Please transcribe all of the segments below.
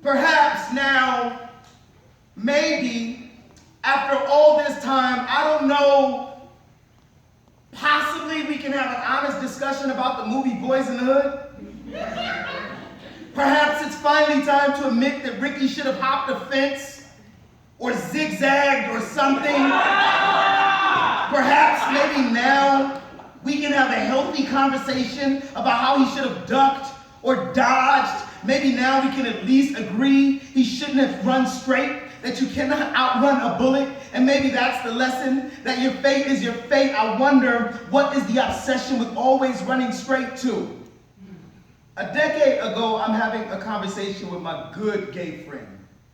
Perhaps now, maybe, after all this time, I don't know, possibly we can have an honest discussion about the movie Boys in the Hood. Perhaps it's finally time to admit that Ricky should have hopped a fence or zigzagged or something. Perhaps maybe now we can have a healthy conversation about how he should have ducked or dodged. Maybe now we can at least agree he shouldn't have run straight, that you cannot outrun a bullet, and maybe that's the lesson, that your fate is your fate. I wonder, what is the obsession with always running straight to? A decade ago, I'm having a conversation with my good gay friend.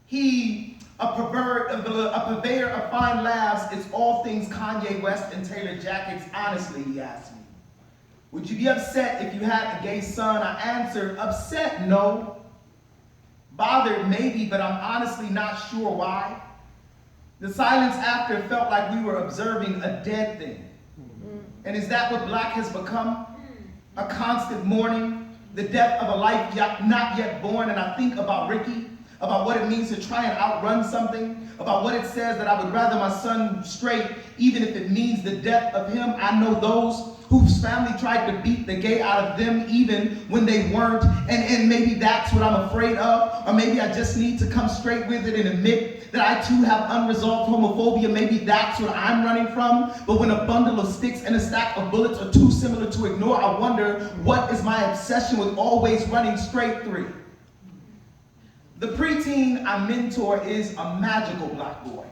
He, a purveyor of fine laughs, is all things Kanye West and Taylor jackets. Honestly, he asked me, would you be upset if you had a gay son? I answered, upset, no. Bothered, maybe, but I'm honestly not sure why. The silence after felt like we were observing a dead thing. And is that what black has become? A constant mourning, the death of a life not yet born. And I think about Ricky, about what it means to try and outrun something, about what it says that I would rather my son straight, even if it means the death of him. I know those whose family tried to beat the gay out of them even when they weren't, and maybe that's what I'm afraid of, or maybe I just need to come straight with it and admit that I too have unresolved homophobia. Maybe that's what I'm running from. But when a bundle of sticks and a stack of bullets are too similar to ignore, I wonder, what is my obsession with always running straight through? The preteen I mentor is a magical black boy,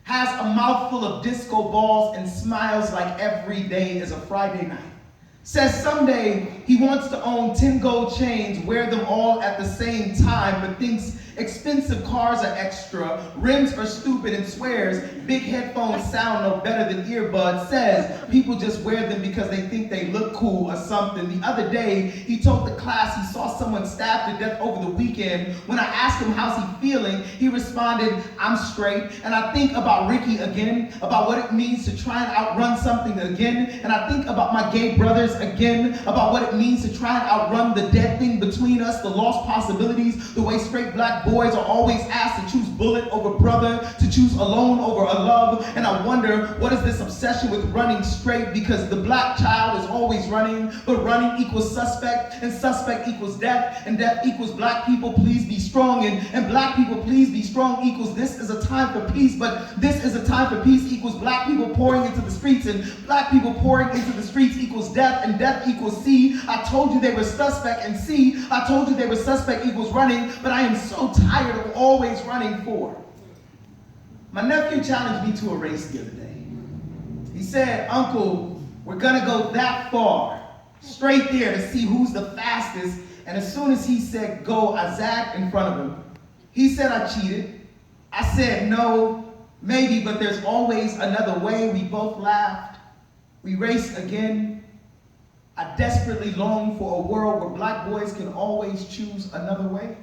has a mouthful of disco balls and smiles like every day is a Friday night. Says someday he wants to own 10 gold chains, wear them all at the same time, but thinks expensive cars are extra, rims are stupid, and swears big headphones sound no better than earbuds. Says people just wear them because they think they look cool or something. The other day, he told the class he saw someone stabbed to death over the weekend. When I asked him how's he feeling, he responded, I'm straight. And I think about Ricky again, about what it means to try and outrun something again. And I think about my gay brothers again, about what it means to try and outrun the dead thing between us, the lost possibilities, the way straight black boys are always asked to choose bullet over brother, to choose alone over a love. And I wonder, what is this obsession with running straight? Because the black child is always running, but running equals suspect, and suspect equals death, and death equals black people, please be strong, and black people, please be strong equals this is a time for peace, but this is a time for peace equals black people pouring into the streets, and black people pouring into the streets equals death, and death equals C. I told you they were suspect, and C, I told you they were suspect equals running, but I am so tired of always running for. My nephew challenged me to a race the other day. He said, Uncle, we're gonna go that far, straight there to see who's the fastest. And as soon as he said go, I zagged in front of him. He said I cheated. I said no, maybe, but there's always another way. We both laughed. We raced again. I desperately long for a world where black boys can always choose another way.